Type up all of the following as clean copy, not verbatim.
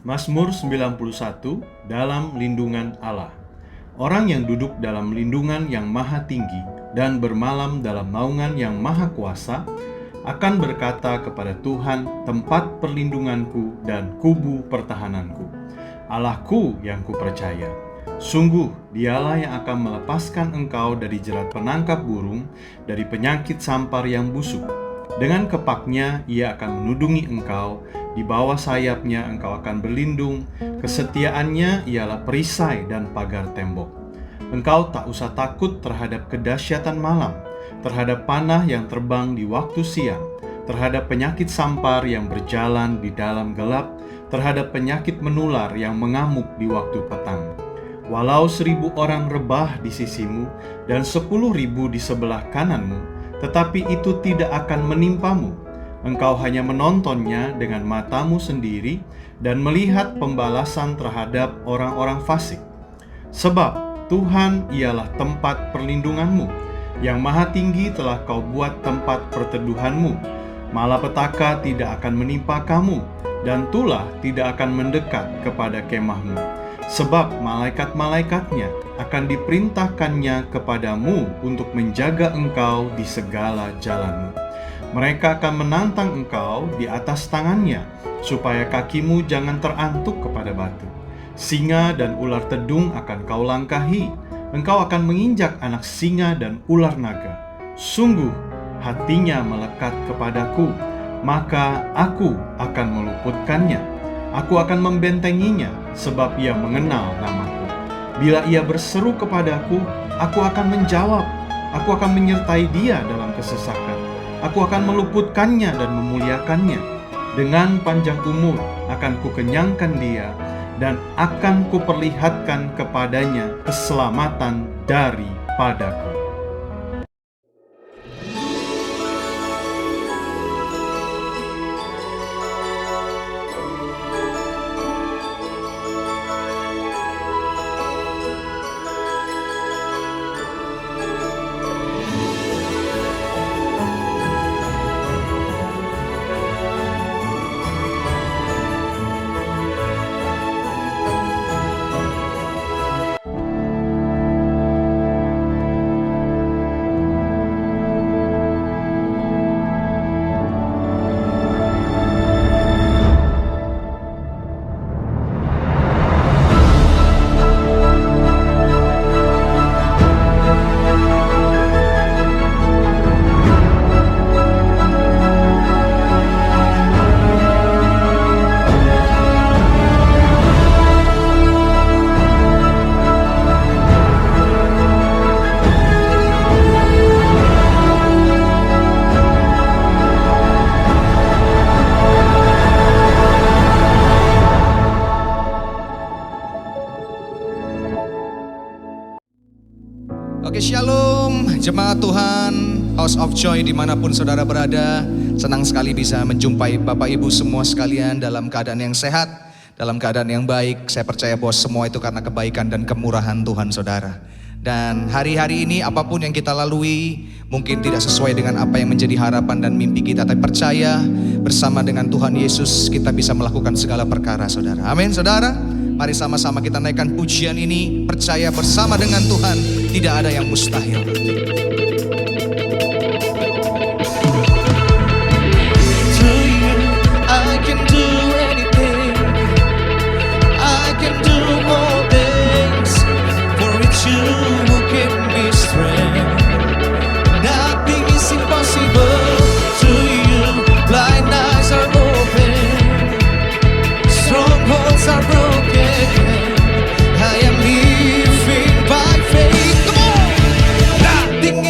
Mazmur 91, dalam lindungan Allah. Orang yang duduk dalam lindungan yang maha tinggi dan bermalam dalam naungan yang maha kuasa akan berkata kepada Tuhan, tempat perlindunganku dan kubu pertahananku, Allahku yang kupercaya. Sungguh dialah yang akan melepaskan engkau dari jerat penangkap burung, dari penyakit sampar yang busuk. Dengan kepaknya ia akan menudungi engkau, di bawah sayapnya engkau akan berlindung, kesetiaannya ialah perisai dan pagar tembok. Engkau tak usah takut terhadap kedahsyatan malam, terhadap panah yang terbang di waktu siang, terhadap penyakit sampar yang berjalan di dalam gelap, terhadap penyakit menular yang mengamuk di waktu petang. Walau 1.000 orang rebah di sisimu dan 10.000 di sebelah kananmu, tetapi itu tidak akan menimpamu. Engkau hanya menontonnya dengan matamu sendiri dan melihat pembalasan terhadap orang-orang fasik. Sebab Tuhan ialah tempat perlindunganmu, yang maha tinggi telah kau buat tempat perteduhanmu. Malapetaka tidak akan menimpa kamu, dan tulah tidak akan mendekat kepada kemahmu. Sebab malaikat-malaikatnya akan diperintahkannya kepadamu untuk menjaga engkau di segala jalanmu. Mereka akan menantang engkau di atas tangannya, supaya kakimu jangan terantuk kepada batu. Singa dan ular tedung akan kau langkahi, engkau akan menginjak anak singa dan ular naga. Sungguh hatinya melekat kepadaku, maka aku akan meluputkannya. Aku akan membentenginya, sebab ia mengenal namaku. Bila ia berseru kepadaku, aku akan menjawab. Aku akan menyertai dia dalam kesesakan. Aku akan meluputkannya dan memuliakannya. Dengan panjang umur akan kukenyangkan dia, dan akan kuperlihatkan kepadanya keselamatan daripadaku. Oke, shalom jemaat Tuhan, House of Joy dimanapun saudara berada. Senang sekali bisa menjumpai Bapak Ibu semua sekalian dalam keadaan yang sehat, dalam keadaan yang baik. Saya percaya bahwa semua itu karena kebaikan dan kemurahan Tuhan saudara. Dan hari-hari ini apapun yang kita lalui mungkin tidak sesuai dengan apa yang menjadi harapan dan mimpi kita, tapi percaya bersama dengan Tuhan Yesus kita bisa melakukan segala perkara saudara. Amin saudara. Mari sama-sama kita naikkan pujian ini, percaya bersama dengan Tuhan, tidak ada yang mustahil. To you, I can do anything. I can do all things. For it's you who give me strength. Nothing is impossible to you. Blind eyes are open. Strongholds are broken. I am living by faith. Come on! Nothing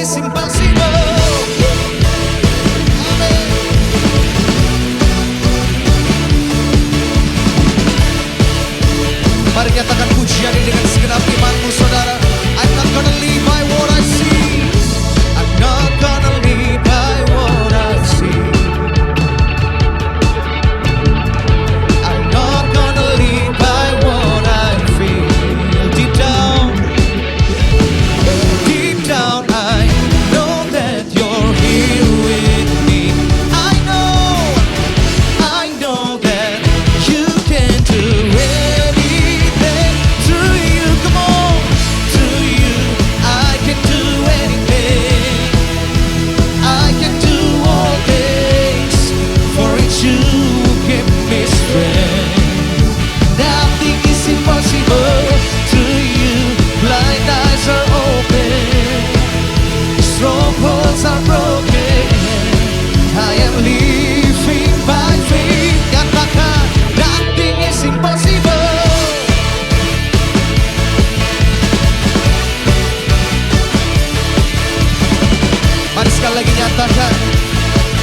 Nyatakan,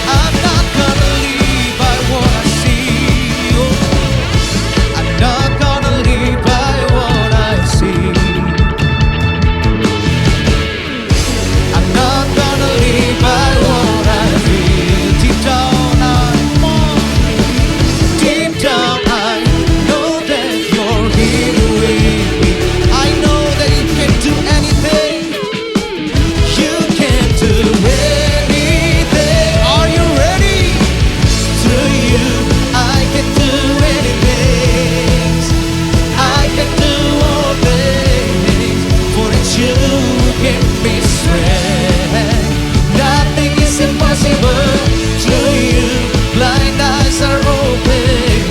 I'm not gonna live by what I see. Oh, I'm not gonna live by what I see. I'm not gonna live by what I feel. Deep down I know, deep down I know that you're here with me. I know that you can do anything. You can do anything. Are you ready? Through you I can do anything. I can do all things. For it's you who give me strength. Nothing is impossible to you. Blind eyes are open,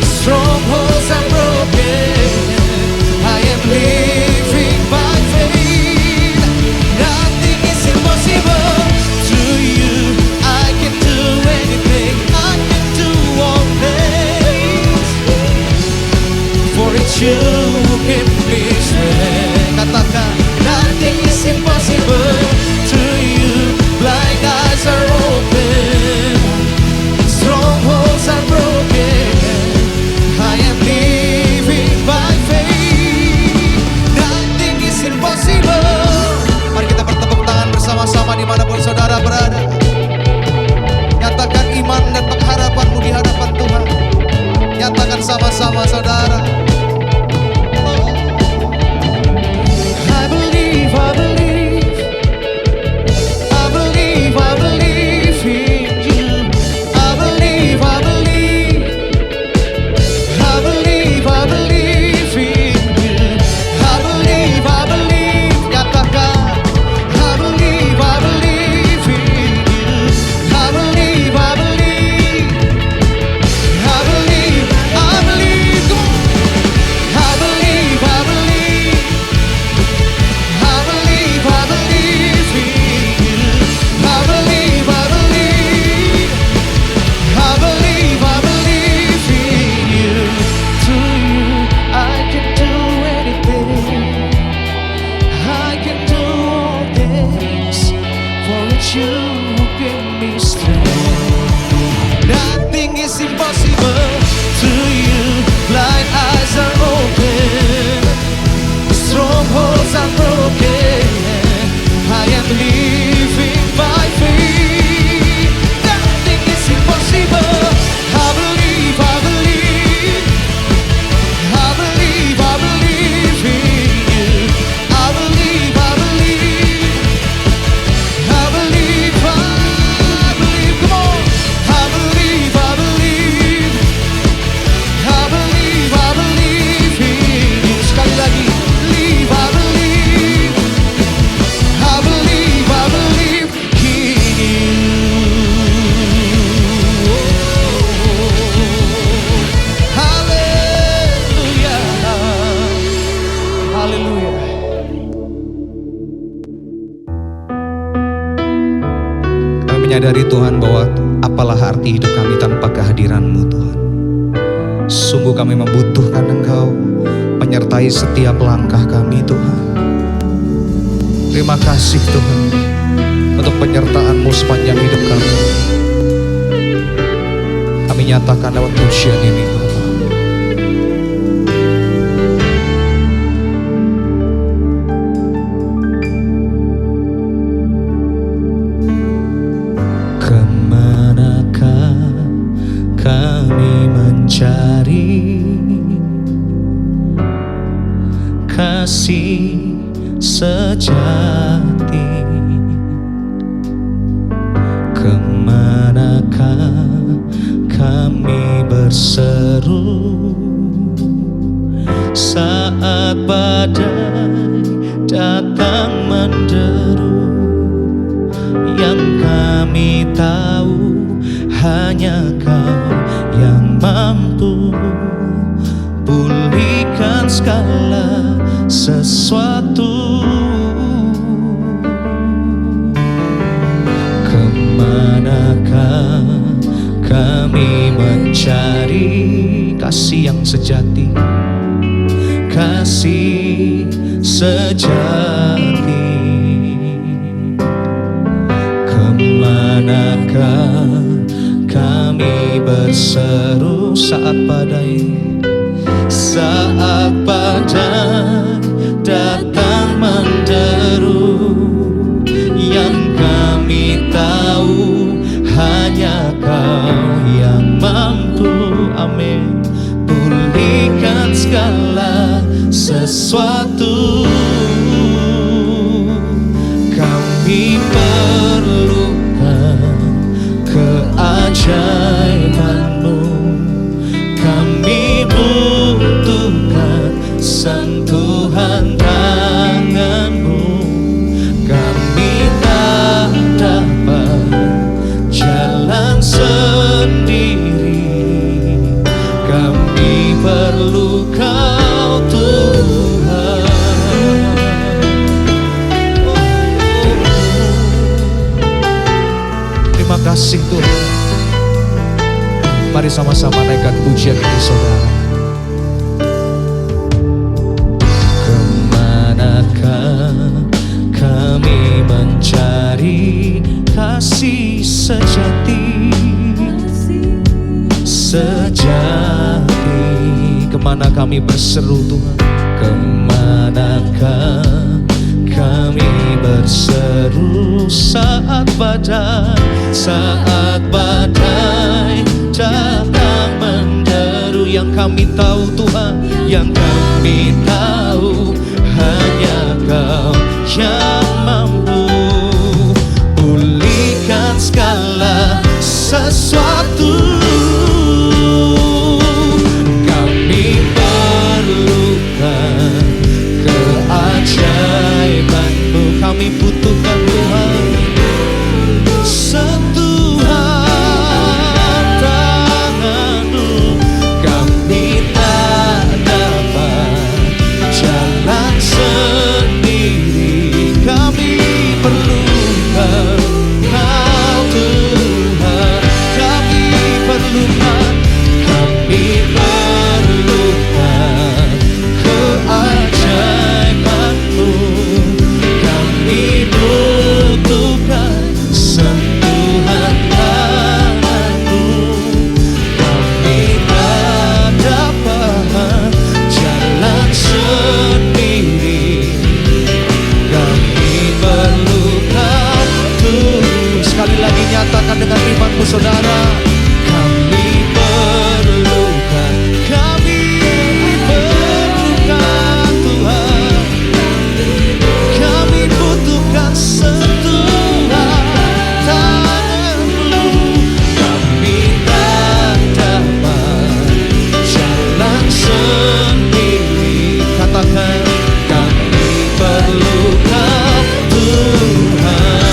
strongholds are broken. I am living by faith. Nothing is impossible to you. I can do anything. I can do all things. For it's you who give me strength. Katakan, nothing is impossible to you. Blind eyes are open, strongholds are broken. I am living by faith. Nothing is impossible. Mari kita bertepuk tangan bersama-sama dimanapun saudara berada. Nyatakan iman dan pengharapanmu di hadapan Tuhan. Nyatakan sama-sama saudara. I believe, I believe, I believe, I believe in you. I believe, I believe, I believe, I believe in you. I believe, I believe, nyatakan. I believe, I believe in you. I believe, I believe, I believe, I believe. Come on. I believe, I believe, I believe, I believe in you. I believe, I believe, I believe, I believe in you. Through you I can do anything. I can do all things. For it's you who give me strength. Nothing is impossible to you. Blind eyes are open, strongholds are broken. I am living by faith. Nothing is impossible. I believe, I believe, I believe, I believe in you. I believe, I believe, I believe, I believe. Come on. I believe, I believe, I believe, I believe in you. Sekali lagi. Believe, I believe, I believe, I believe in you. Hallelujah, hallelujah. Kami menyadari Tuhan bahwa apalah arti hidup kami tanpa kehadiran-Mu Tuhan. Sungguh kami membutuhkan Engkau menyertai setiap langkah kami Tuhan. Terima kasih Tuhan untuk penyertaan-Mu sepanjang hidup kami. Kami nyatakan lewat pujian ini Bapa. Kemanakah kami mencari kasih sejati? Kemanakah kami berseru saat badai datang menderu? Yang kami tahu hanya Kau yang mampu pulihkan segala sesuatu. Kemanakah kami mencari kasih yang sejati, kasih sejati? kami berseru saat badai datang menderu, yang kami tahu hanya Kau yang mampu, amin, pulihkan segala sesuatu. Kami perlukan keajaiban-Mu, kami butuhkan sentuhan tangan-Mu. Kami tak dapat jalan sendiri, kami perlu Kau Tuhan. Terima kasih Tuhan. Mari sama-sama naikkan pujian ini saudara. Kemanakah kami mencari kasih sejati, kemana kami berseru Tuhan, kemanakah kami berseru saat badai datang menderu, yang kami tahu Tuhan, yang kami tahu hanya Kau yang mampu pulihkan segala sesuatu. Kami perlukan keajaiban-Mu, kami butuhkan Tuhan sentuhan tangan-Mu. Kami tak dapat jalan sendiri, kami perlukan Kau Tuhan. Kami perlukan keajaiban-Mu, kami butuhkan sentuhan tangan-Mu. Kami tak dapat jalan sendiri, kami perlukan Tuhan. Sekali lagi nyatakan dengan imanmu saudara. Kami perlukan Tuhan. Kami butuhkan sentuhan tangan-Mu. Kami tak dapat jalan sendiri. Katakan, kami perlukan Tuhan.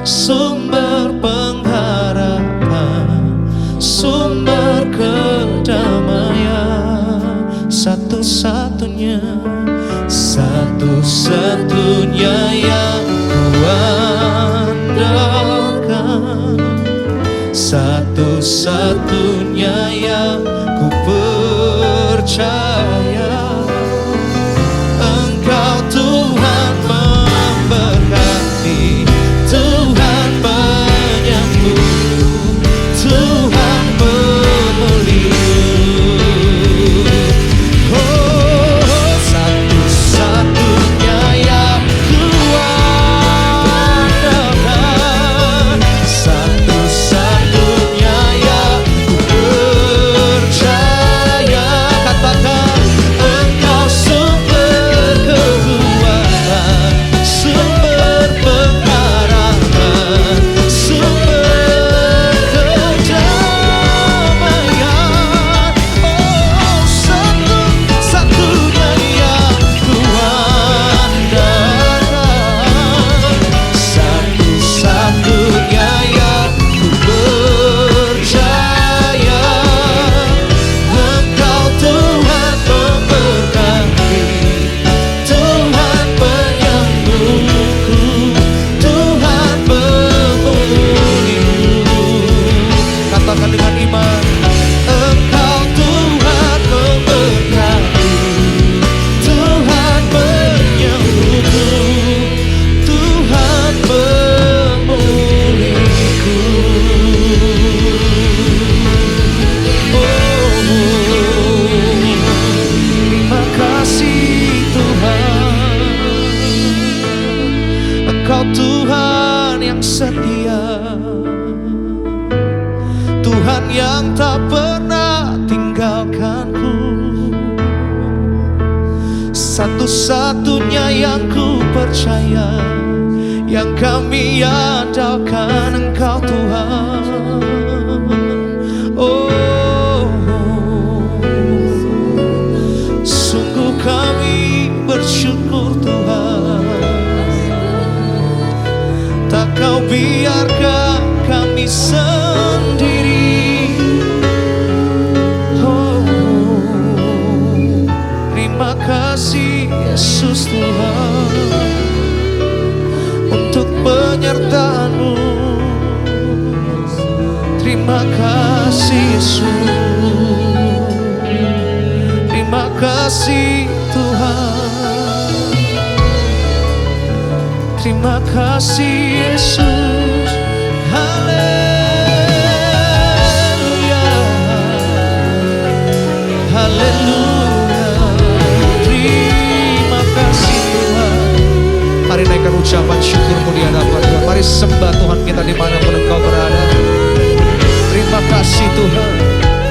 sumber pengharapan, sumber kedamaian, satu-satunya, satu-satunya yang kuandalkan, satu-satunya yang ku percaya. Engkau Tuhan memberkati, Tuhan penyembuh, Tuhan pemulih. Oh, satu-satunya yang kuandalkan, satu-satunya yang ku percaya. Katakan, Engkau sumber kekuatan, sumber pengharapan, sumber kedamaian. Oh, satu-satunya yang kuandalkan, satu-satunya yang ku percaya. Engkau Tuhan memberkati, Tuhan penyembuhku, Tuhan pemulihku. Katakan dengan iman, Engkau Tuhan memberkati, Tuhan penyembuhku, Tuhan pemulihku. Terima kasih Tuhan, Engkau Tuhan yang setia, Tuhan yang tak pernah tinggalkanku, satu-satunya yang ku percaya, yang kami andalkan, Engkau Tuhan. Oh, sungguh kami bersyukur Tuhan, tak Kau biarkan kami sendiri. Oh, terima kasih Yesus Tuhan untuk penyertaan-Mu. Terima kasih Yesus, terima kasih Tuhan, terima kasih Yesus. Haleluya, haleluya. Terima kasih Tuhan. Mari naikkan ucapan syukurmu di hadapan Tuhan. Mari sembah Tuhan kita dimanapun Engkau berada. Terima kasih Tuhan,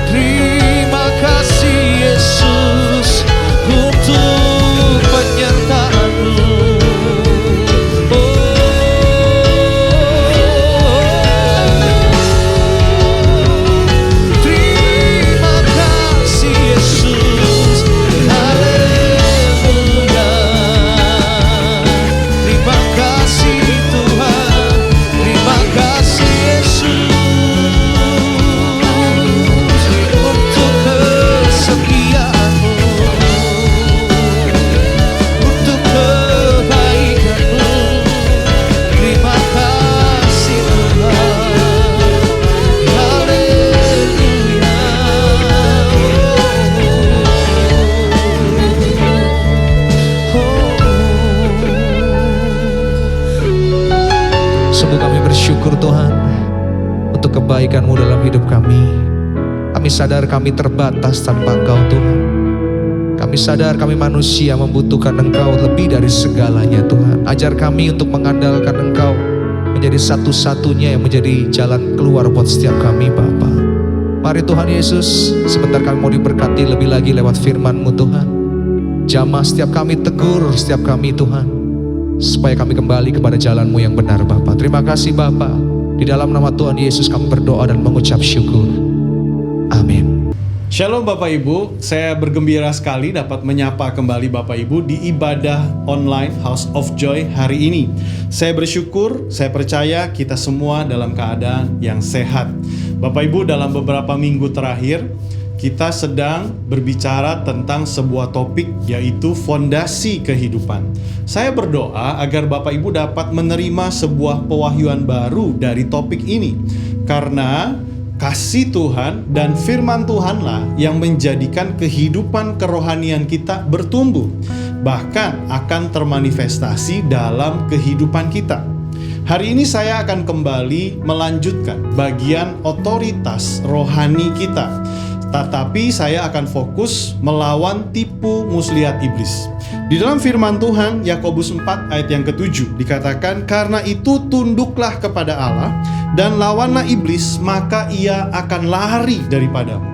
terima kasih Yesus untuk penyertaan-Mu. Terima kasih Yesus, haleluya. Terima kasih Tuhan, terima kasih Yesus untuk kesetiaan-Mu, untuk kebaikan-Mu. Terima kasih Tuhan, haleluya. Sungguh kami bersyukur Tuhan untuk kebaikan-Mu dalam hidup kami. Kami sadar kami terbatas tanpa Engkau Tuhan. Kami sadar kami manusia membutuhkan Engkau lebih dari segalanya Tuhan. Ajar kami untuk mengandalkan Engkau menjadi satu-satunya yang menjadi jalan keluar buat setiap kami Bapa. Mari Tuhan Yesus, sebentar kami mau diberkati lebih lagi lewat firman-Mu Tuhan. Jamah setiap kami, tegur setiap kami Tuhan, supaya kami kembali kepada jalan-Mu yang benar Bapa. Terima kasih Bapa. Di dalam nama Tuhan Yesus kami berdoa dan mengucap syukur. Amin. Shalom Bapak Ibu, saya bergembira sekali dapat menyapa kembali Bapak Ibu di ibadah online House of Joy hari ini. Saya bersyukur, saya percaya kita semua dalam keadaan yang sehat. Bapak Ibu, dalam beberapa minggu terakhir kita sedang berbicara tentang sebuah topik, yaitu fondasi kehidupan. Saya berdoa agar Bapak Ibu dapat menerima sebuah pewahyuan baru dari topik ini, karena kasih Tuhan dan firman Tuhanlah yang menjadikan kehidupan kerohanian kita bertumbuh, bahkan akan termanifestasi dalam kehidupan kita. Hari ini saya akan kembali melanjutkan bagian otoritas rohani kita, tetapi saya akan fokus melawan tipu muslihat iblis. Di dalam firman Tuhan, Yakobus 4 ayat yang ke-7 dikatakan, "Karena itu tunduklah kepada Allah dan lawanlah iblis, maka ia akan lari daripadamu."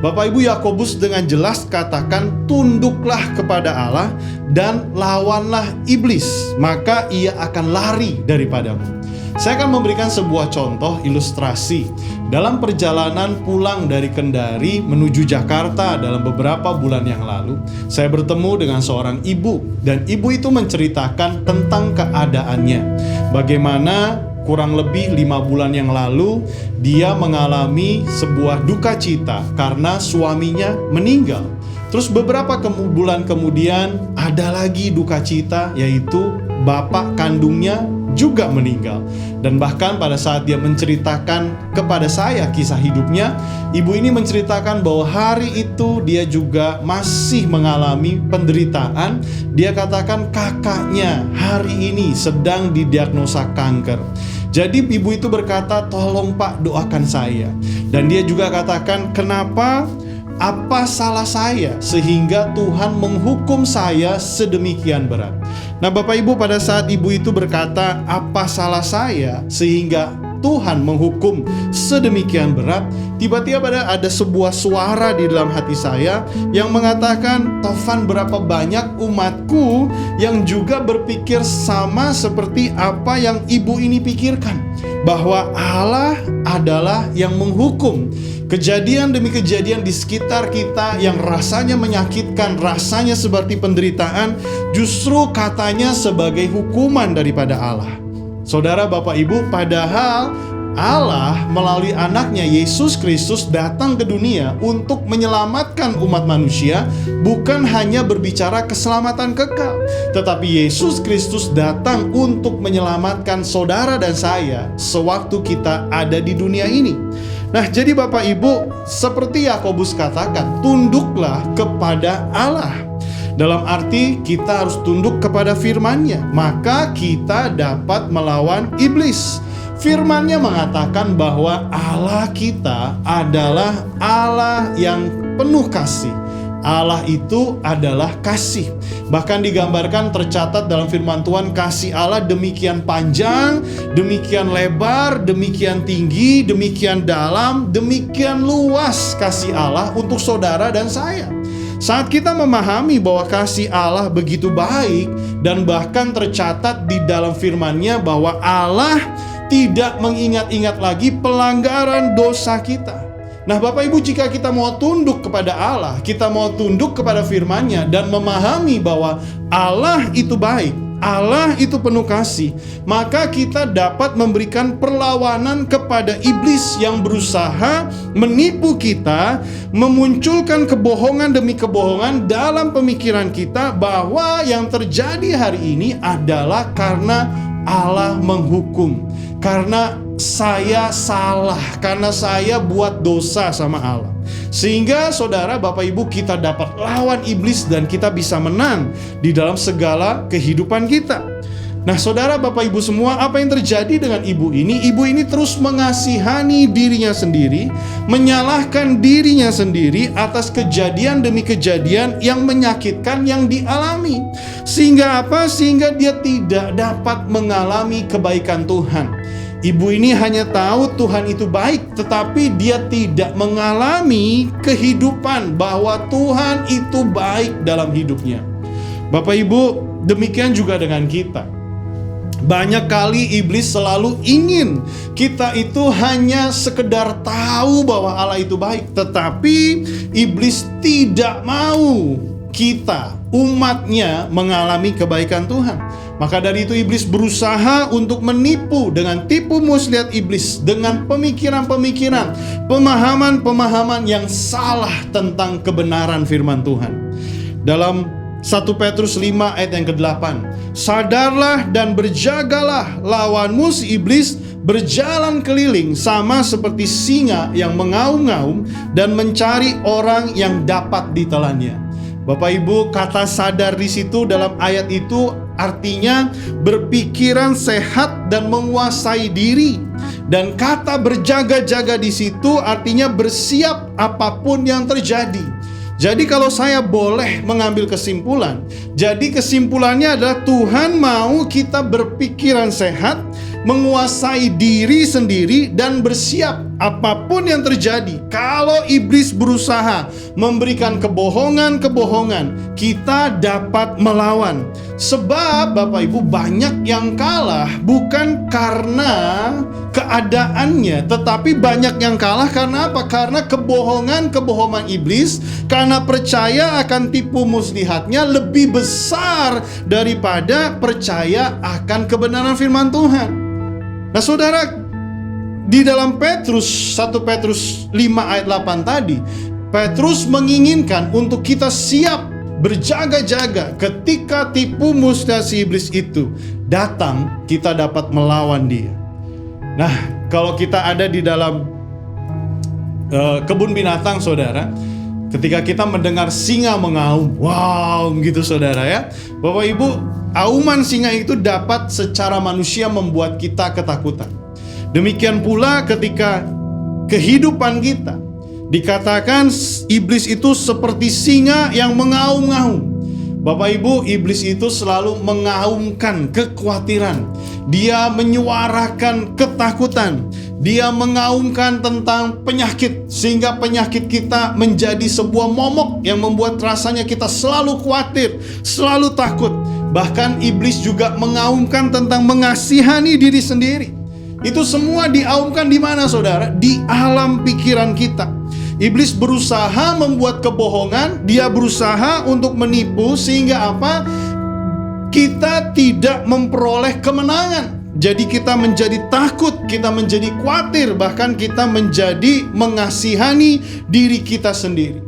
Bapak Ibu, Yakobus dengan jelas katakan, tunduklah kepada Allah dan lawanlah iblis, maka ia akan lari daripadamu. Saya akan memberikan sebuah contoh ilustrasi. Dalam perjalanan pulang dari Kendari menuju Jakarta dalam beberapa bulan yang lalu, saya bertemu dengan seorang ibu, dan ibu itu menceritakan tentang keadaannya. Bagaimana kurang lebih 5 bulan yang lalu dia mengalami sebuah duka cita karena suaminya meninggal. Terus beberapa bulan kemudian ada lagi duka cita, yaitu bapak kandungnya juga meninggal. Dan bahkan pada saat dia menceritakan kepada saya kisah hidupnya, ibu ini menceritakan bahwa hari itu dia juga masih mengalami penderitaan. Dia katakan kakaknya hari ini sedang didiagnosa kanker. Jadi ibu itu berkata, "Tolong Pak, doakan saya." Dan dia juga katakan, "Kenapa? Apa salah saya sehingga Tuhan menghukum saya sedemikian berat?" Nah Bapak Ibu, pada saat ibu itu berkata, "Apa salah saya sehingga Tuhan menghukum sedemikian berat?" Tiba-tiba ada sebuah suara di dalam hati saya yang mengatakan, "Tovan, berapa banyak umatku yang juga berpikir sama seperti apa yang ibu ini pikirkan, bahwa Allah adalah yang menghukum kejadian demi kejadian di sekitar kita yang rasanya menyakitkan, rasanya seperti penderitaan, justru katanya sebagai hukuman daripada Allah." Saudara, Bapak Ibu, padahal Allah melalui anaknya Yesus Kristus datang ke dunia untuk menyelamatkan umat manusia, bukan hanya berbicara keselamatan kekal, tetapi Yesus Kristus datang untuk menyelamatkan saudara dan saya sewaktu kita ada di dunia ini. Nah, jadi Bapak Ibu, seperti Yakobus katakan, tunduklah kepada Allah. Dalam arti kita harus tunduk kepada firman-Nya, maka kita dapat melawan iblis. Firman-Nya mengatakan bahwa Allah kita adalah Allah yang penuh kasih. Allah itu adalah kasih. Bahkan digambarkan, tercatat dalam firman Tuhan, kasih Allah demikian panjang, demikian lebar, demikian tinggi, demikian dalam, demikian luas kasih Allah untuk saudara dan saya. Saat kita memahami bahwa kasih Allah begitu baik, dan bahkan tercatat di dalam firman-Nya bahwa Allah tidak mengingat-ingat lagi pelanggaran dosa kita. Nah Bapak Ibu, jika kita mau tunduk kepada Allah, kita mau tunduk kepada firman-Nya dan memahami bahwa Allah itu baik, Allah itu penuh kasih, maka kita dapat memberikan perlawanan kepada iblis yang berusaha menipu kita, memunculkan kebohongan demi kebohongan dalam pemikiran kita bahwa yang terjadi hari ini adalah karena Allah menghukum, karena saya salah, karena saya buat dosa sama Allah. Sehingga saudara, Bapak Ibu, kita dapat lawan iblis dan kita bisa menang di dalam segala kehidupan kita. Nah saudara, Bapak Ibu semua, apa yang terjadi dengan ibu ini? Ibu ini terus mengasihani dirinya sendiri, menyalahkan dirinya sendiri atas kejadian demi kejadian yang menyakitkan yang dialami. Sehingga apa? Sehingga dia tidak dapat mengalami kebaikan Tuhan. Ibu ini hanya tahu Tuhan itu baik, tetapi dia tidak mengalami kehidupan bahwa Tuhan itu baik dalam hidupnya. Bapak Ibu, demikian juga dengan kita. Banyak kali iblis selalu ingin kita itu hanya sekedar tahu bahwa Allah itu baik, tetapi iblis tidak mau kita, umatnya, mengalami kebaikan Tuhan. Maka dari itu iblis berusaha untuk menipu dengan tipu muslihat iblis, dengan pemikiran-pemikiran, pemahaman-pemahaman yang salah tentang kebenaran firman Tuhan. Dalam 1 Petrus 5 ayat yang ke-8, sadarlah dan berjagalah, lawanmu si iblis berjalan keliling sama seperti singa yang mengaum-ngaum dan mencari orang yang dapat ditelannya. Bapak Ibu, kata sadar di situ dalam ayat itu artinya berpikiran sehat dan menguasai diri. Dan kata berjaga-jaga di situ artinya bersiap apapun yang terjadi. Jadi kalau saya boleh mengambil kesimpulan, jadi kesimpulannya adalah Tuhan mau kita berpikiran sehat, menguasai diri sendiri, dan bersiap apapun yang terjadi. Kalau iblis berusaha memberikan kebohongan-kebohongan, kita dapat melawan. Sebab Bapak Ibu, banyak yang kalah bukan karena keadaannya, tetapi banyak yang kalah karena apa? Karena kebohongan-kebohongan iblis, karena percaya akan tipu muslihatnya lebih besar daripada percaya akan kebenaran firman Tuhan. Nah saudara, di dalam 1 Petrus 5 ayat 8 tadi, Petrus menginginkan untuk kita siap berjaga-jaga ketika tipu muslihat si iblis itu datang, kita dapat melawan dia. Nah, kalau kita ada di dalam kebun binatang saudara, ketika kita mendengar singa mengaum, wow gitu saudara ya, Bapak Ibu, auman singa itu dapat secara manusia membuat kita ketakutan. Demikian pula ketika kehidupan kita, dikatakan iblis itu seperti singa yang mengaum-ngaum. Bapak Ibu, iblis itu selalu mengaumkan kekhawatiran. Dia menyuarakan ketakutan. Dia mengaumkan tentang penyakit, sehingga penyakit kita menjadi sebuah momok yang membuat rasanya kita selalu khawatir, selalu takut. Bahkan iblis juga mengaumkan tentang mengasihani diri sendiri. Itu semua diaumkan di mana saudara? Di alam pikiran kita. Iblis berusaha membuat kebohongan, dia berusaha untuk menipu sehingga apa? Kita tidak memperoleh kemenangan. Jadi kita menjadi takut, kita menjadi khawatir, bahkan kita menjadi mengasihani diri kita sendiri.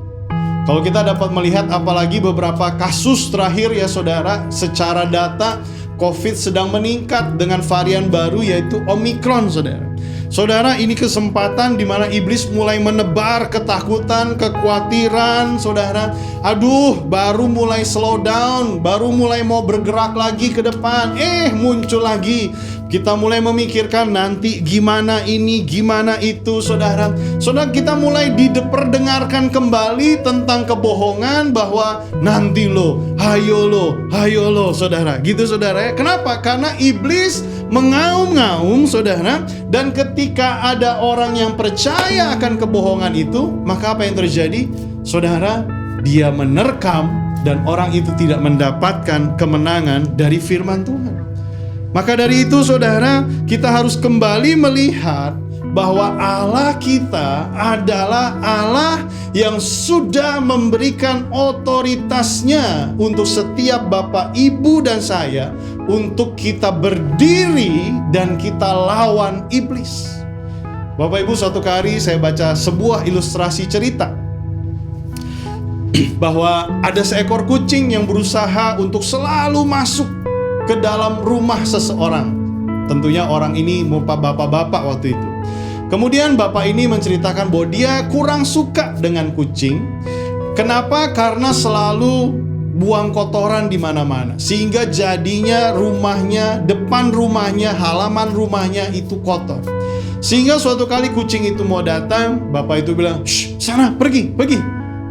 Kalau kita dapat melihat apalagi beberapa kasus terakhir ya saudara, secara data COVID sedang meningkat dengan varian baru yaitu Omicron saudara. Saudara, ini kesempatan di mana iblis mulai menebar ketakutan, kekhawatiran, saudara. Aduh, baru mulai slow down, baru mulai mau bergerak lagi ke depan, muncul lagi. Kita mulai memikirkan nanti gimana ini, gimana itu, saudara. Saudara, kita mulai diperdengarkan kembali tentang kebohongan bahwa nanti lo, hayo lo, saudara. Gitu saudara ya. Kenapa? Karena iblis mengaum-ngaum, saudara. Dan ketika ada orang yang percaya akan kebohongan itu, maka apa yang terjadi? Saudara, dia menerkam dan orang itu tidak mendapatkan kemenangan dari firman Tuhan. Maka dari itu saudara, kita harus kembali melihat bahwa Allah kita adalah Allah yang sudah memberikan otoritasnya untuk setiap Bapak, Ibu, dan saya untuk kita berdiri dan kita lawan iblis. Bapak Ibu, suatu kali saya baca sebuah ilustrasi cerita bahwa ada seekor kucing yang berusaha untuk selalu masuk ke dalam rumah seseorang. Tentunya orang ini bapak-bapak waktu itu. Kemudian bapak ini menceritakan bahwa dia kurang suka dengan kucing. Kenapa? Karena selalu buang kotoran di mana-mana, sehingga jadinya rumahnya, depan rumahnya, halaman rumahnya itu kotor. Sehingga suatu kali kucing itu mau datang, bapak itu bilang, "Shh, sana, pergi."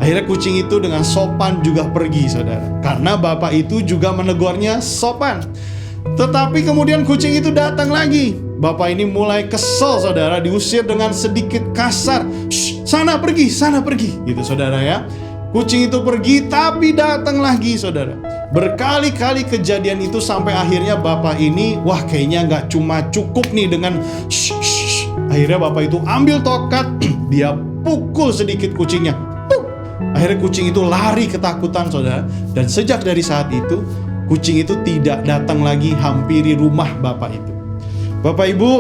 Akhirnya kucing itu dengan sopan juga pergi, saudara. Karena bapak itu juga menegurnya sopan. Tetapi kemudian kucing itu datang lagi. Bapak ini mulai kesel, saudara, diusir dengan sedikit kasar. "Shh, sana pergi." Gitu, saudara ya. Kucing itu pergi, tapi datang lagi, saudara. Berkali-kali kejadian itu sampai akhirnya bapak ini, wah kayaknya nggak cuma cukup nih dengan shh, shh, shh. Akhirnya bapak itu ambil tokat, dia pukul sedikit kucingnya. Akhirnya kucing itu lari ketakutan, saudara. Dan sejak dari saat itu, kucing itu tidak datang lagi hampiri rumah bapak itu. Bapak Ibu,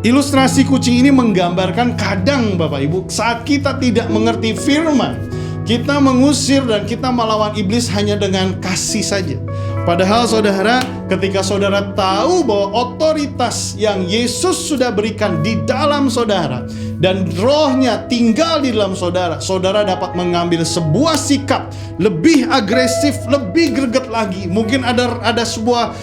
ilustrasi kucing ini menggambarkan kadang Bapak Ibu, saat kita tidak mengerti firman, kita mengusir dan kita melawan iblis hanya dengan kasih saja. Padahal saudara, ketika saudara tahu bahwa otoritas yang Yesus sudah berikan di dalam saudara dan rohnya tinggal di dalam saudara, saudara dapat mengambil sebuah sikap lebih agresif, lebih greget lagi. Mungkin ada sebuah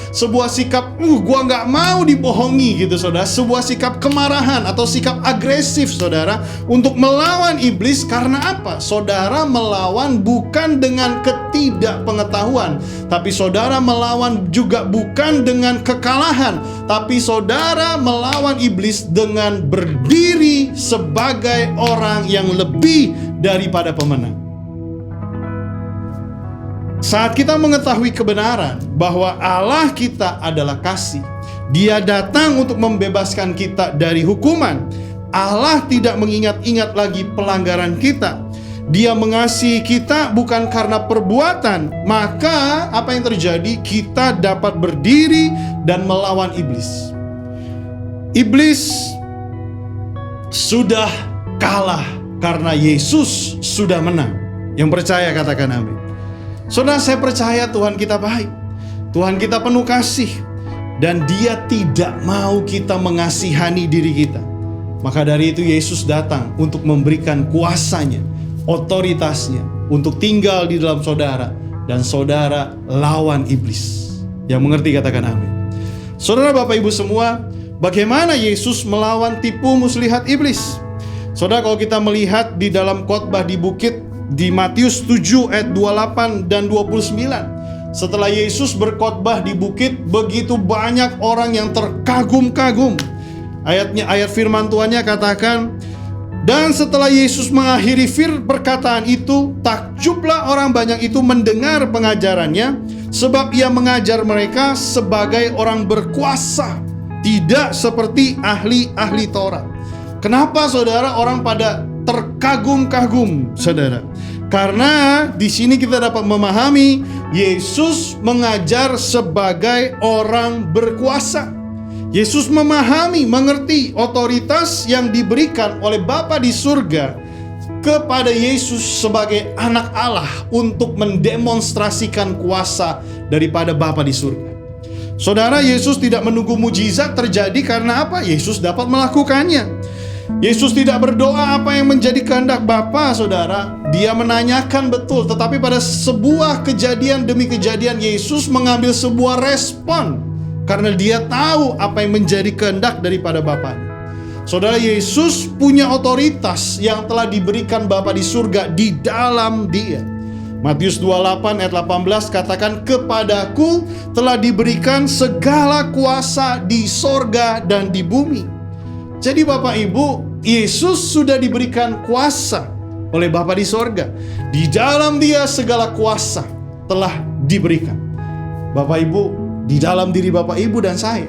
sikap, gua nggak mau dibohongi gitu saudara. Sebuah sikap kemarahan atau sikap agresif saudara untuk melawan iblis. Karena apa? Saudara melawan bukan dengan ketidakpengetahuan, tapi saudara melawan juga bukan dengan kekalahan, tapi saudara melawan iblis dengan berdiri sebagai orang yang lebih daripada pemenang. Saat kita mengetahui kebenaran bahwa Allah kita adalah kasih, Dia datang untuk membebaskan kita dari hukuman. Allah tidak mengingat-ingat lagi pelanggaran kita. Dia mengasihi kita bukan karena perbuatan. Maka apa yang terjadi? Kita dapat berdiri dan melawan iblis. Iblis sudah kalah karena Yesus sudah menang. Yang percaya katakan amin. Saudara, saya percaya Tuhan kita baik. Tuhan kita penuh kasih. Dan Dia tidak mau kita mengasihani diri kita. Maka dari itu Yesus datang untuk memberikan kuasanya, otoritasnya, untuk tinggal di dalam saudara. Dan saudara lawan iblis. Yang mengerti katakan amin. Saudara, Bapak Ibu semua, bagaimana Yesus melawan tipu muslihat iblis? Saudara, kalau kita melihat di dalam khotbah di bukit di Matius 7 ayat 28 dan 29. Setelah Yesus berkhotbah di bukit, begitu banyak orang yang terkagum-kagum. Ayat firman Tuhannya katakan, dan setelah Yesus mengakhiri perkataan itu, takjublah orang banyak itu mendengar pengajarannya, sebab Ia mengajar mereka sebagai orang berkuasa, tidak seperti ahli-ahli Taurat. Kenapa saudara orang pada terkagum-kagum, saudara? Karena di sini kita dapat memahami Yesus mengajar sebagai orang berkuasa. Yesus memahami, mengerti otoritas yang diberikan oleh Bapa di surga kepada Yesus sebagai anak Allah untuk mendemonstrasikan kuasa daripada Bapa di surga. Saudara, Yesus tidak menunggu mujizat terjadi karena apa? Yesus dapat melakukannya. Yesus tidak berdoa apa yang menjadi kehendak Bapa, saudara. Dia menanyakan betul, tetapi pada sebuah kejadian demi kejadian Yesus mengambil sebuah respon karena Dia tahu apa yang menjadi kehendak daripada Bapanya. Saudara, Yesus punya otoritas yang telah diberikan Bapa di surga di dalam Dia. Matius 28 ayat 18 katakan, kepadaku telah diberikan segala kuasa di sorga dan di bumi. Jadi Bapak Ibu, Yesus sudah diberikan kuasa oleh Bapa di sorga. Di dalam Dia segala kuasa telah diberikan. Bapak Ibu, di dalam diri Bapak Ibu dan saya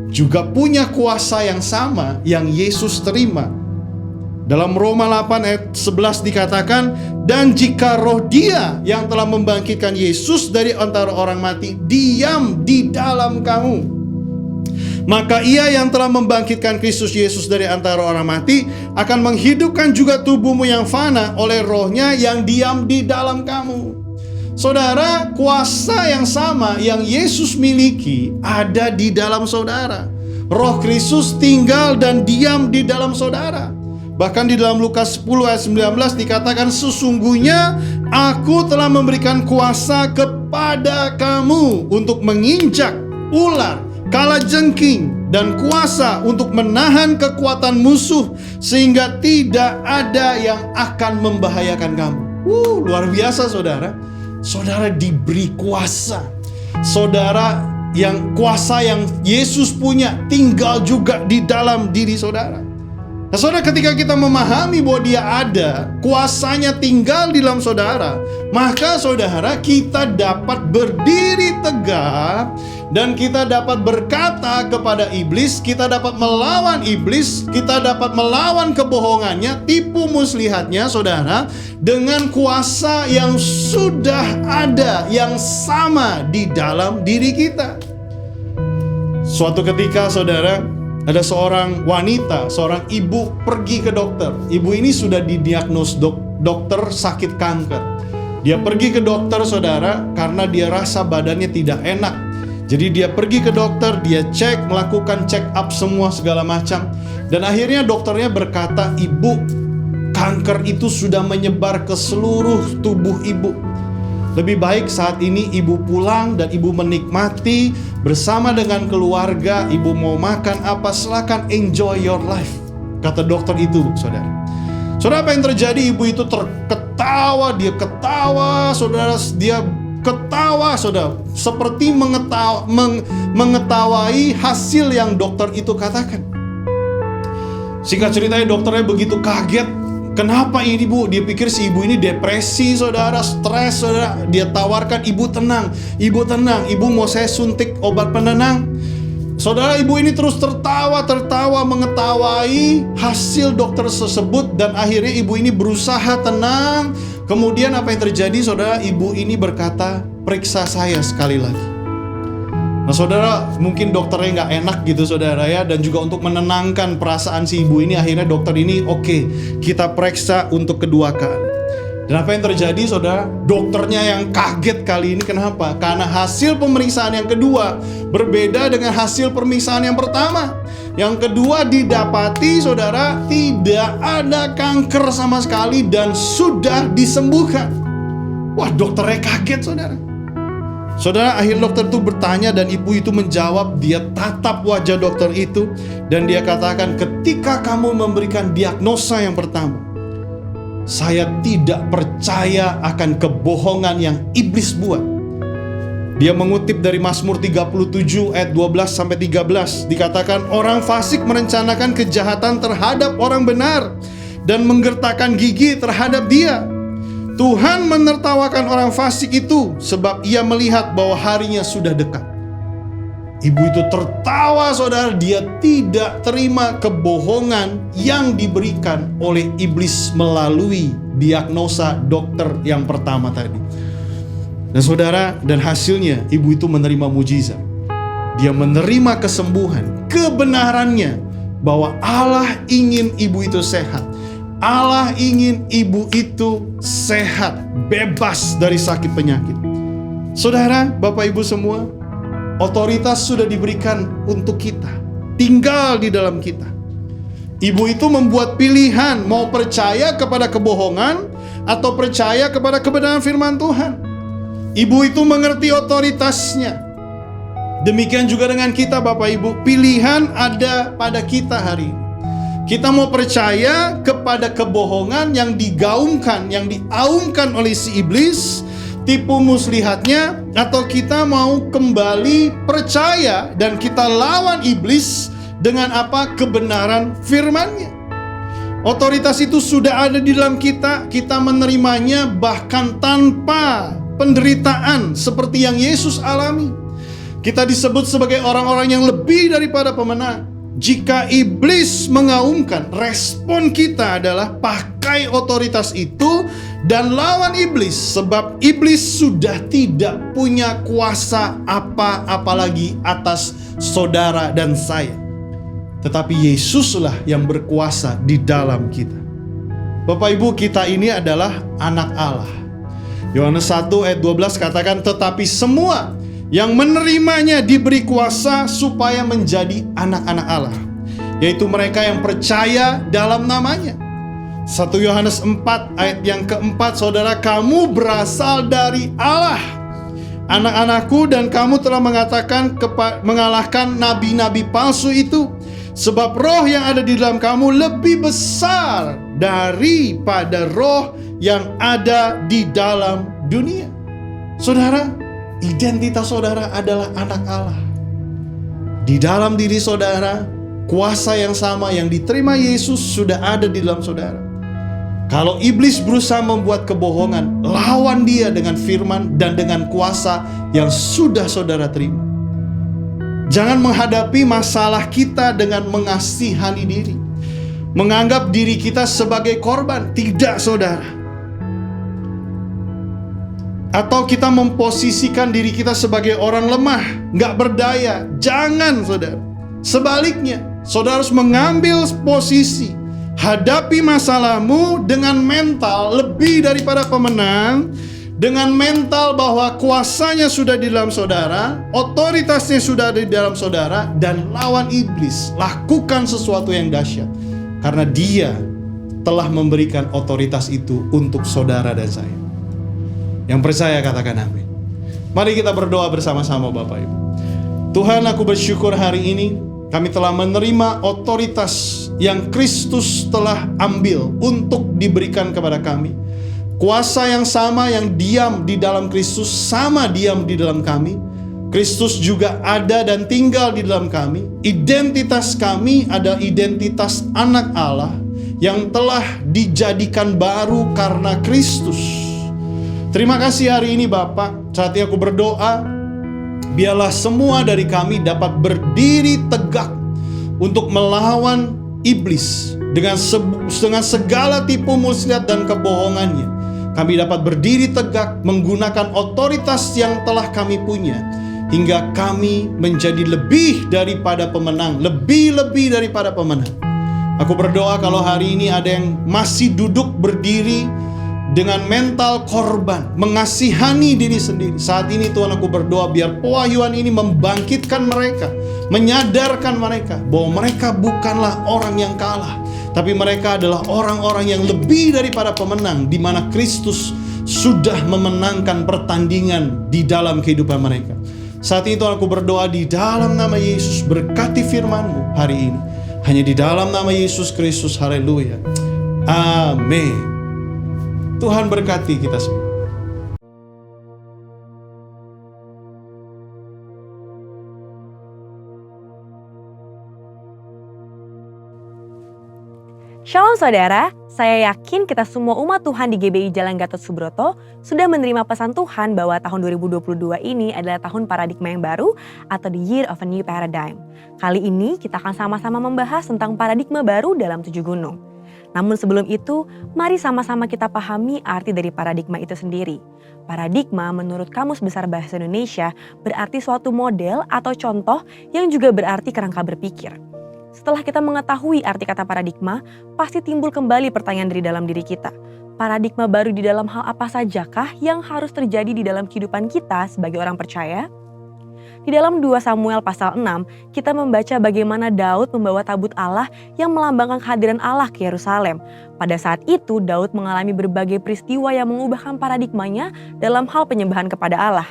juga punya kuasa yang sama yang Yesus terima. Dalam Roma 8 ayat 11 dikatakan, dan jika roh Dia yang telah membangkitkan Yesus dari antara orang mati diam di dalam kamu, maka Ia yang telah membangkitkan Kristus Yesus dari antara orang mati akan menghidupkan juga tubuhmu yang fana oleh rohnya yang diam di dalam kamu. Saudara, kuasa yang sama yang Yesus miliki ada di dalam saudara. Roh Kristus tinggal dan diam di dalam saudara. Bahkan di dalam Lukas 10 ayat 19 dikatakan, sesungguhnya aku telah memberikan kuasa kepada kamu untuk menginjak ular, kalajengking, dan kuasa untuk menahan kekuatan musuh sehingga tidak ada yang akan membahayakan kamu. Luar biasa saudara. Saudara diberi kuasa. Saudara, yang kuasa yang Yesus punya tinggal juga di dalam diri saudara. Nah, saudara, ketika kita memahami bahwa Dia ada, kuasanya tinggal di dalam saudara, maka saudara, kita dapat berdiri tegak dan kita dapat berkata kepada iblis, kita dapat melawan iblis, kita dapat melawan kebohongannya, tipu muslihatnya, saudara, dengan kuasa yang sudah ada, yang sama di dalam diri kita. Suatu ketika, saudara, ada seorang wanita, seorang ibu pergi ke dokter. Ibu ini sudah didiagnos dokter sakit kanker. Dia pergi ke dokter, saudara, karena dia rasa badannya tidak enak. Jadi dia pergi ke dokter, dia cek, melakukan check up semua segala macam. Dan akhirnya dokternya berkata, ibu, kanker itu sudah menyebar ke seluruh tubuh ibu. Lebih baik saat ini ibu pulang dan ibu menikmati bersama dengan keluarga. Ibu mau makan apa, silakan, enjoy your life, kata dokter itu, saudara. Saudara, apa yang terjadi? Ibu itu terketawa, dia ketawa, saudara, dia ketawa, saudara, seperti mengetahui hasil yang dokter itu katakan. Singkat ceritanya, dokternya begitu kaget. Kenapa ini, Bu? Dia pikir si ibu ini depresi, saudara, stres, saudara. Dia tawarkan, ibu tenang, ibu mau saya suntik obat penenang. Saudara, ibu ini terus tertawa, mengetahui hasil dokter tersebut. Dan akhirnya ibu ini berusaha tenang. Kemudian apa yang terjadi, saudara? Ibu ini berkata, periksa saya sekali lagi. Nah, saudara, mungkin dokternya nggak enak gitu, saudara, ya. Dan juga untuk menenangkan perasaan si ibu ini, akhirnya dokter ini, oke, kita periksa untuk kedua kali. Dan apa yang terjadi, saudara? Dokternya yang kaget kali ini. Kenapa? Karena hasil pemeriksaan yang kedua berbeda dengan hasil pemeriksaan yang pertama. Yang kedua didapati, saudara, tidak ada kanker sama sekali dan sudah disembuhkan. Wah, dokternya kaget, saudara. Saudara, akhir dokter itu bertanya dan ibu itu menjawab. Dia tatap wajah dokter itu dan dia katakan, ketika kamu memberikan diagnosa yang pertama, saya tidak percaya akan kebohongan yang iblis buat. Dia mengutip dari Mazmur 37 ayat 12-13. Dikatakan, orang fasik merencanakan kejahatan terhadap orang benar dan menggertakkan gigi terhadap dia. Tuhan menertawakan orang fasik itu sebab ia melihat bahwa harinya sudah dekat. Ibu itu tertawa, saudara. Dia tidak terima kebohongan yang diberikan oleh iblis melalui diagnosa dokter yang pertama tadi. Dan saudara, dan hasilnya ibu itu menerima mujizat. Dia menerima kesembuhan, kebenarannya bahwa Allah ingin ibu itu sehat. Allah ingin ibu itu sehat, bebas dari sakit penyakit. Saudara, Bapak Ibu semua, otoritas sudah diberikan untuk kita, tinggal di dalam kita. Ibu itu membuat pilihan, mau percaya kepada kebohongan atau percaya kepada kebenaran firman Tuhan. Ibu itu mengerti otoritasnya. Demikian juga dengan kita, Bapak Ibu, pilihan ada pada kita hari ini. Kita mau percaya kepada kebohongan yang digaungkan, yang diaumkan oleh si iblis, tipu muslihatnya, atau kita mau kembali percaya dan kita lawan iblis dengan apa? Kebenaran firman-Nya. Otoritas itu sudah ada di dalam kita, kita menerimanya bahkan tanpa penderitaan seperti yang Yesus alami. Kita disebut sebagai orang-orang yang lebih daripada pemenang. Jika iblis mengaumkan, respon kita adalah pakai otoritas itu dan lawan iblis. Sebab iblis sudah tidak punya kuasa apa-apa lagi atas saudara dan saya. Tetapi Yesuslah yang berkuasa di dalam kita. Bapak Ibu, kita ini adalah anak Allah. Yohanes 1 ayat 12 katakan, tetapi semua yang menerimanya diberi kuasa supaya menjadi anak-anak Allah, yaitu mereka yang percaya dalam namanya. 1 Yohanes 4 ayat yang keempat, saudara, kamu berasal dari Allah, anak-anakku, dan kamu telah mengalahkan nabi-nabi palsu itu, sebab roh yang ada di dalam kamu lebih besar daripada roh yang ada di dalam dunia. Saudara, identitas saudara adalah anak Allah. Di dalam diri saudara kuasa yang sama yang diterima Yesus sudah ada di dalam saudara. Kalau iblis berusaha membuat kebohongan, lawan dia dengan firman dan dengan kuasa yang sudah saudara terima. Jangan menghadapi masalah kita dengan mengasihani diri, menganggap diri kita sebagai korban. Tidak, saudara. Atau kita memposisikan diri kita sebagai orang lemah, gak berdaya. Jangan, saudara. Sebaliknya, saudara harus mengambil posisi. Hadapi masalahmu dengan mental lebih daripada pemenang, dengan mental bahwa kuasanya sudah di dalam saudara, otoritasnya sudah ada di dalam saudara, dan lawan iblis. Lakukan sesuatu yang dahsyat, karena dia telah memberikan otoritas itu untuk saudara dan saya. Yang percaya katakan amin. Mari kita berdoa bersama-sama Bapak Ibu. Tuhan, aku bersyukur hari ini kami telah menerima otoritas yang Kristus telah ambil untuk diberikan kepada kami. Kuasa yang sama yang diam di dalam Kristus sama diam di dalam kami. Kristus juga ada dan tinggal di dalam kami. Identitas kami adalah identitas anak Allah yang telah dijadikan baru karena Kristus. Terima kasih hari ini Bapak. Saat ini aku berdoa, biarlah semua dari kami dapat berdiri tegak untuk melawan iblis dengan segala tipu muslihat dan kebohongannya. Kami dapat berdiri tegak menggunakan otoritas yang telah kami punya, hingga kami menjadi lebih daripada pemenang, lebih daripada pemenang. Aku berdoa kalau hari ini ada yang masih duduk berdiri dengan mental korban, mengasihani diri sendiri. Saat ini Tuhan, aku berdoa biar pewahyuan ini membangkitkan mereka, menyadarkan mereka bahwa mereka bukanlah orang yang kalah, tapi mereka adalah orang-orang yang lebih daripada pemenang, di mana Kristus sudah memenangkan pertandingan di dalam kehidupan mereka. Saat ini Tuhan, aku berdoa di dalam nama Yesus, berkati firman-Mu hari ini. Hanya di dalam nama Yesus Kristus, haleluya. Amin. Tuhan berkati kita semua. Shalom saudara, saya yakin kita semua umat Tuhan di GBI Jalan Gatot Subroto sudah menerima pesan Tuhan bahwa tahun 2022 ini adalah tahun paradigma yang baru atau the year of a new paradigm. Kali ini kita akan sama-sama membahas tentang paradigma baru dalam 7 gunung. Namun sebelum itu, mari sama-sama kita pahami arti dari paradigma itu sendiri. Paradigma menurut Kamus Besar Bahasa Indonesia berarti suatu model atau contoh yang juga berarti kerangka berpikir. Setelah kita mengetahui arti kata paradigma, pasti timbul kembali pertanyaan dari dalam diri kita. Paradigma baru di dalam hal apa sajakah yang harus terjadi di dalam kehidupan kita sebagai orang percaya? Di dalam 2 Samuel pasal 6, kita membaca bagaimana Daud membawa tabut Allah yang melambangkan kehadiran Allah ke Yerusalem. Pada saat itu, Daud mengalami berbagai peristiwa yang mengubahkan paradigmanya dalam hal penyembahan kepada Allah.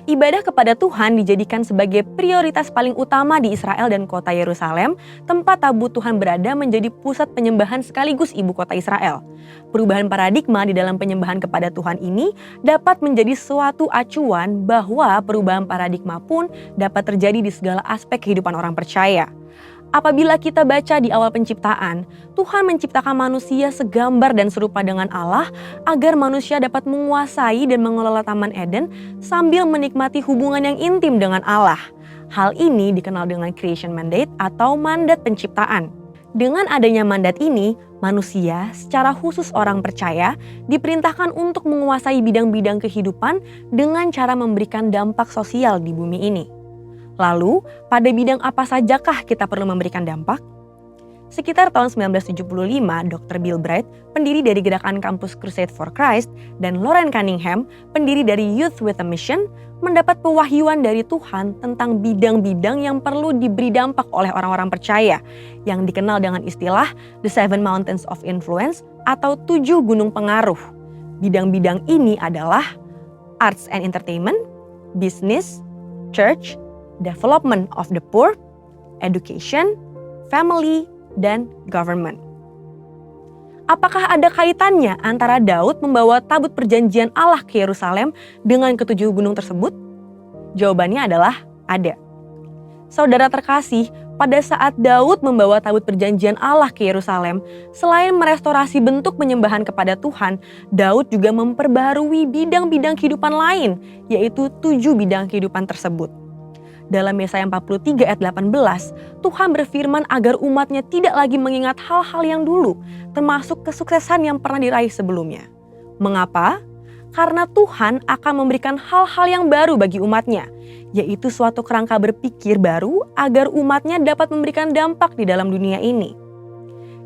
Ibadah kepada Tuhan dijadikan sebagai prioritas paling utama di Israel dan kota Yerusalem, tempat tabut Tuhan berada menjadi pusat penyembahan sekaligus ibu kota Israel. Perubahan paradigma di dalam penyembahan kepada Tuhan ini dapat menjadi suatu acuan bahwa perubahan paradigma pun dapat terjadi di segala aspek kehidupan orang percaya. Apabila kita baca di awal penciptaan, Tuhan menciptakan manusia segambar dan serupa dengan Allah agar manusia dapat menguasai dan mengelola Taman Eden sambil menikmati hubungan yang intim dengan Allah. Hal ini dikenal dengan creation mandate atau mandat penciptaan. Dengan adanya mandat ini, manusia secara khusus orang percaya diperintahkan untuk menguasai bidang-bidang kehidupan dengan cara memberikan dampak sosial di bumi ini. Lalu, pada bidang apa sajakah kita perlu memberikan dampak? Sekitar tahun 1975, Dr. Bill Bright, pendiri dari gerakan kampus Crusade for Christ, dan Loren Cunningham, pendiri dari Youth with a Mission, mendapat pewahyuan dari Tuhan tentang bidang-bidang yang perlu diberi dampak oleh orang-orang percaya, yang dikenal dengan istilah The 7 Mountains of Influence atau 7 gunung pengaruh. Bidang-bidang ini adalah arts and entertainment, business, church, development of the poor, education, family, dan government. Apakah ada kaitannya antara Daud membawa tabut perjanjian Allah ke Yerusalem dengan ke-7 gunung tersebut? Jawabannya adalah ada. Saudara terkasih, pada saat Daud membawa tabut perjanjian Allah ke Yerusalem, selain merestorasi bentuk penyembahan kepada Tuhan, Daud juga memperbarui bidang-bidang kehidupan lain, yaitu 7 bidang kehidupan tersebut. Dalam Yesaya 43 ayat 18, Tuhan berfirman agar umatnya tidak lagi mengingat hal-hal yang dulu, termasuk kesuksesan yang pernah diraih sebelumnya. Mengapa? Karena Tuhan akan memberikan hal-hal yang baru bagi umatnya, yaitu suatu kerangka berpikir baru agar umatnya dapat memberikan dampak di dalam dunia ini.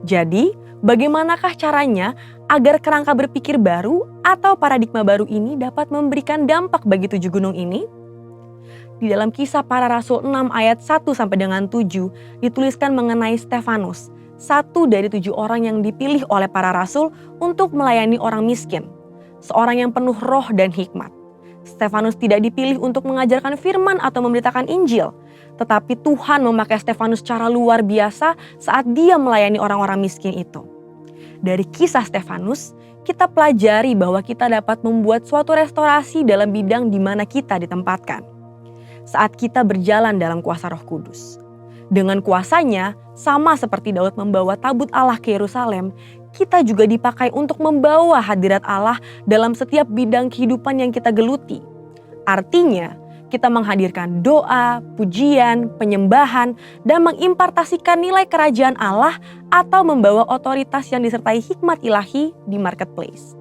Jadi, bagaimanakah caranya agar kerangka berpikir baru atau paradigma baru ini dapat memberikan dampak bagi 7 gunung ini? Di dalam Kisah Para Rasul 6 ayat 1 sampai dengan 7 dituliskan mengenai Stefanus, satu dari 7 orang yang dipilih oleh para rasul untuk melayani orang miskin, seorang yang penuh roh dan hikmat. Stefanus tidak dipilih untuk mengajarkan firman atau memberitakan Injil, tetapi Tuhan memakai Stefanus secara luar biasa saat dia melayani orang-orang miskin itu. Dari kisah Stefanus, kita pelajari bahwa kita dapat membuat suatu restorasi dalam bidang di mana kita ditempatkan. Saat kita berjalan dalam kuasa Roh Kudus. Dengan kuasanya, sama seperti Daud membawa tabut Allah ke Yerusalem, kita juga dipakai untuk membawa hadirat Allah dalam setiap bidang kehidupan yang kita geluti. Artinya, kita menghadirkan doa, pujian, penyembahan, dan mengimpartasikan nilai kerajaan Allah atau membawa otoritas yang disertai hikmat ilahi di marketplace.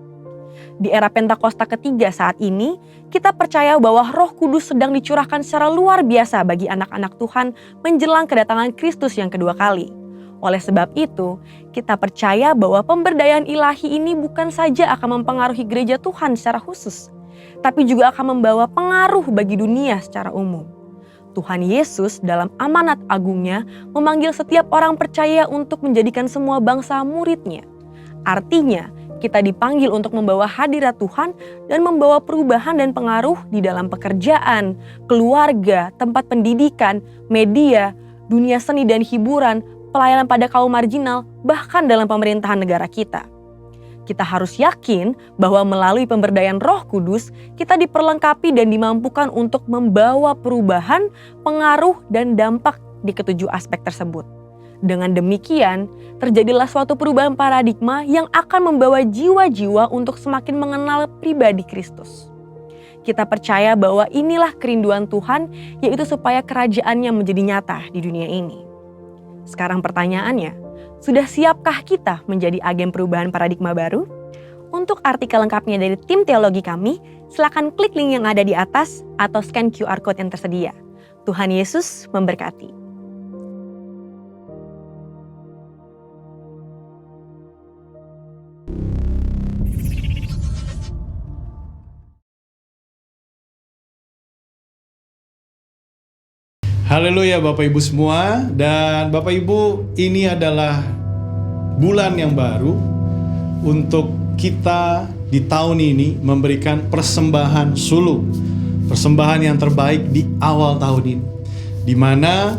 Di era Pentakosta ketiga saat ini, kita percaya bahwa Roh Kudus sedang dicurahkan secara luar biasa bagi anak-anak Tuhan menjelang kedatangan Kristus yang kedua kali. Oleh sebab itu, kita percaya bahwa pemberdayaan ilahi ini bukan saja akan mempengaruhi gereja Tuhan secara khusus, tapi juga akan membawa pengaruh bagi dunia secara umum. Tuhan Yesus dalam amanat agungnya memanggil setiap orang percaya untuk menjadikan semua bangsa murid-Nya. Artinya, kita dipanggil untuk membawa hadirat Tuhan dan membawa perubahan dan pengaruh di dalam pekerjaan, keluarga, tempat pendidikan, media, dunia seni dan hiburan, pelayanan pada kaum marginal, bahkan dalam pemerintahan negara kita. Kita harus yakin bahwa melalui pemberdayaan Roh Kudus, kita diperlengkapi dan dimampukan untuk membawa perubahan, pengaruh, dan dampak di ketujuh aspek tersebut. Dengan demikian, terjadilah suatu perubahan paradigma yang akan membawa jiwa-jiwa untuk semakin mengenal pribadi Kristus. Kita percaya bahwa inilah kerinduan Tuhan, yaitu supaya kerajaannya menjadi nyata di dunia ini. Sekarang pertanyaannya, sudah siapkah kita menjadi agen perubahan paradigma baru? Untuk artikel lengkapnya dari tim teologi kami, silakan klik link yang ada di atas atau scan QR Code yang tersedia. Tuhan Yesus memberkati. Haleluya Bapak Ibu semua. Dan Bapak Ibu, ini adalah bulan yang baru untuk kita di tahun ini memberikan persembahan sulung. Persembahan yang terbaik di awal tahun ini, di mana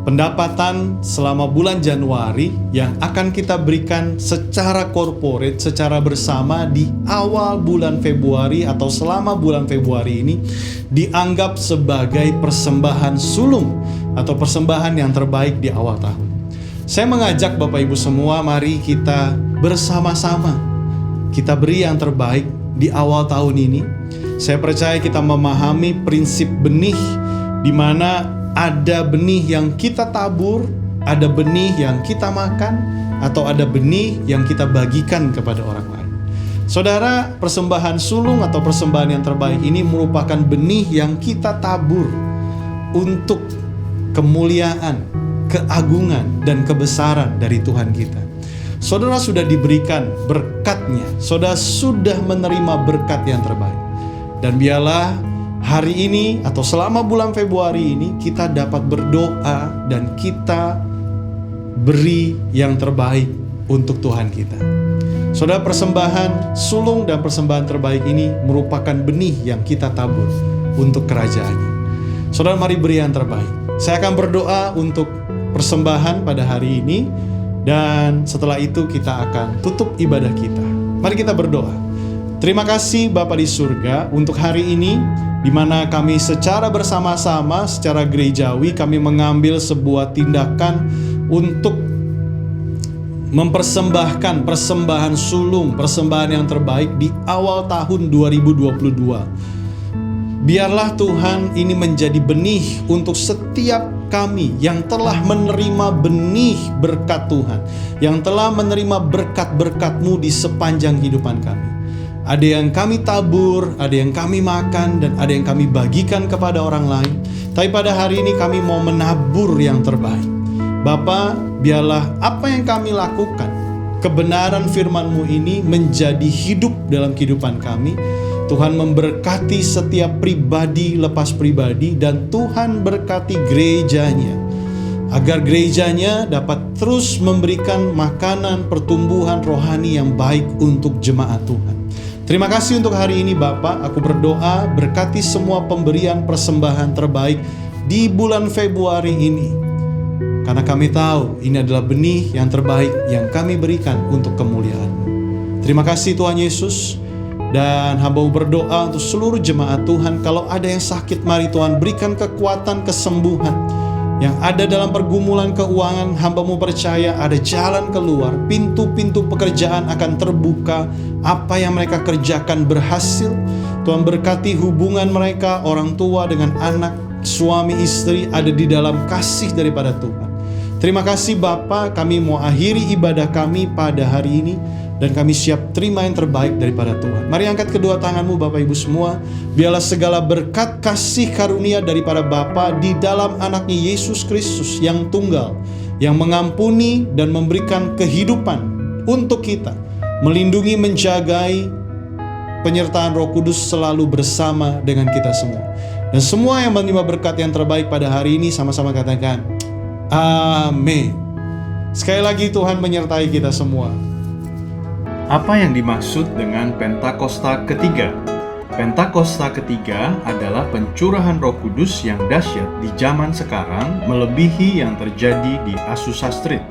pendapatan selama bulan Januari yang akan kita berikan secara corporate, secara bersama di awal bulan Februari atau selama bulan Februari ini dianggap sebagai persembahan sulung atau persembahan yang terbaik di awal tahun. Saya mengajak Bapak Ibu semua, mari kita bersama-sama kita beri yang terbaik di awal tahun ini. Saya percaya kita memahami prinsip benih, di mana ada benih yang kita tabur, ada benih yang kita makan, atau ada benih yang kita bagikan kepada orang lain. Saudara, persembahan sulung atau persembahan yang terbaik ini merupakan benih yang kita tabur untuk kemuliaan, keagungan, dan kebesaran dari Tuhan kita. Saudara sudah diberikan berkatnya, saudara sudah menerima berkat yang terbaik. Dan biarlah hari ini atau selama bulan Februari ini kita dapat berdoa dan kita beri yang terbaik untuk Tuhan kita. Saudara, persembahan sulung dan persembahan terbaik ini merupakan benih yang kita tabur untuk kerajaan-Nya. Saudara, mari beri yang terbaik. Saya akan berdoa untuk persembahan pada hari ini, dan setelah itu kita akan tutup ibadah kita. Mari kita berdoa. Terima kasih Bapa di surga untuk hari ini. di mana kami secara bersama-sama, secara gerejawi, kami mengambil sebuah tindakan untuk mempersembahkan persembahan sulung, persembahan yang terbaik di awal tahun 2022. Biarlah Tuhan ini menjadi benih untuk setiap kami yang telah menerima benih berkat Tuhan, yang telah menerima berkat-berkat-Mu di sepanjang kehidupan kami. Ada yang kami tabur, ada yang kami makan, dan ada yang kami bagikan kepada orang lain. Tapi pada hari ini kami mau menabur yang terbaik. Bapa, biarlah apa yang kami lakukan, kebenaran firman-Mu ini menjadi hidup dalam kehidupan kami. Tuhan memberkati setiap pribadi lepas pribadi, dan Tuhan berkati gerejanya, agar gerejanya dapat terus memberikan makanan pertumbuhan rohani yang baik untuk jemaat Tuhan. Terima kasih untuk hari ini Bapa. Aku berdoa berkati semua pemberian persembahan terbaik di bulan Februari ini, karena kami tahu ini adalah benih yang terbaik yang kami berikan untuk kemuliaan-Mu. Terima kasih Tuhan Yesus. Dan hamba berdoa untuk seluruh jemaat Tuhan, kalau ada yang sakit, mari Tuhan berikan kekuatan, kesembuhan. Yang ada dalam pergumulan keuangan, hamba-Mu percaya ada jalan keluar, pintu-pintu pekerjaan akan terbuka, apa yang mereka kerjakan berhasil. Tuhan berkati hubungan mereka, orang tua dengan anak, suami istri ada di dalam kasih daripada Tuhan. Terima kasih Bapa, kami mau akhiri ibadah kami pada hari ini, dan kami siap terima yang terbaik daripada Tuhan. Mari angkat kedua tanganmu Bapak Ibu semua. Biarlah segala berkat kasih karunia daripada Bapa di dalam anaknya Yesus Kristus yang tunggal, yang mengampuni dan memberikan kehidupan untuk kita, melindungi, menjagai, penyertaan Roh Kudus selalu bersama dengan kita semua. Dan semua yang menerima berkat yang terbaik pada hari ini sama-sama katakan amin. Sekali lagi Tuhan menyertai kita semua. Apa yang dimaksud dengan Pentakosta ketiga? Pentakosta ketiga adalah pencurahan Roh Kudus yang dahsyat di zaman sekarang, melebihi yang terjadi di Azusa Street.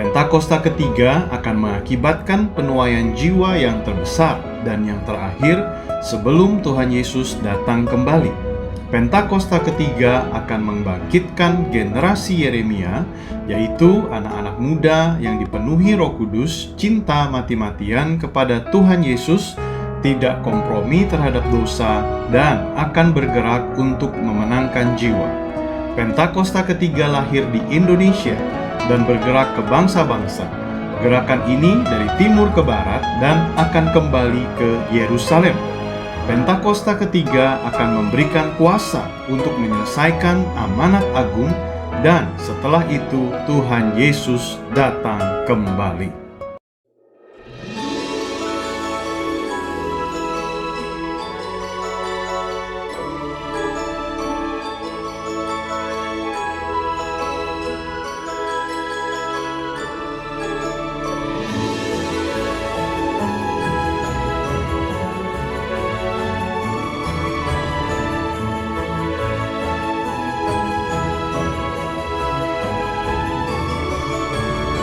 Pentakosta ketiga akan mengakibatkan penuaian jiwa yang terbesar dan yang terakhir sebelum Tuhan Yesus datang kembali. Pentakosta ketiga akan membangkitkan generasi Yeremia, yaitu anak-anak muda yang dipenuhi Roh Kudus, cinta mati-matian kepada Tuhan Yesus, tidak kompromi terhadap dosa, dan akan bergerak untuk memenangkan jiwa. Pentakosta ketiga lahir di Indonesia dan bergerak ke bangsa-bangsa. Gerakan ini dari timur ke barat dan akan kembali ke Yerusalem. Pentakosta ketiga akan memberikan kuasa untuk menyelesaikan amanat agung, dan setelah itu Tuhan Yesus datang kembali.